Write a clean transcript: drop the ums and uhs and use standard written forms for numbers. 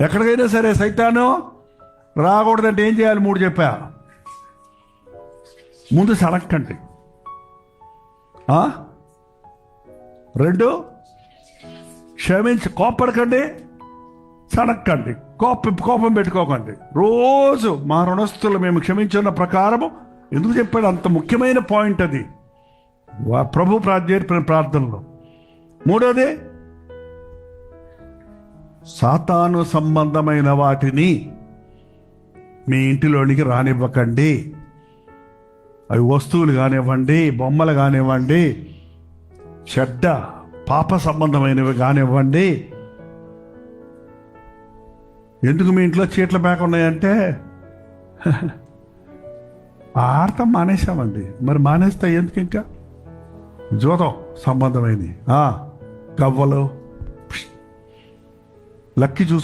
ఎక్కడికైనా సరే సైతాను రాకూడదంటే ఏం చేయాలి? 3 చెప్పా. ముందు సడక్కండి. 2 క్షమించి కోపడకండి, సడక్కండి. కోపం పెట్టుకోకండి. రోజు మా రుణస్తులు మేము క్షమించున్న ప్రకారము. ఎందుకు చెప్పాడు? అంత ముఖ్యమైన పాయింట్ అది ప్రభు నేర్పిన ప్రార్థనలో. 3వది, సాతాను సంబంధమైన వాటిని మీ ఇంటిలోనికి రానివ్వకండి. అవి వస్తువులు కానివ్వండి, బొమ్మలు కానివ్వండి, చెడ్డ పాప సంబంధమైనవి కానివ్వండి. ఎందుకు మీ ఇంట్లో చీట్ల బ్యాక్ ఉన్నాయంటే ఆడతాం మానేసామండి. మరి మానేస్తే ఎందుకు? ఇంకా జూదం సంబంధమైనవి, గవ్వలు, లక్కి చూసుకు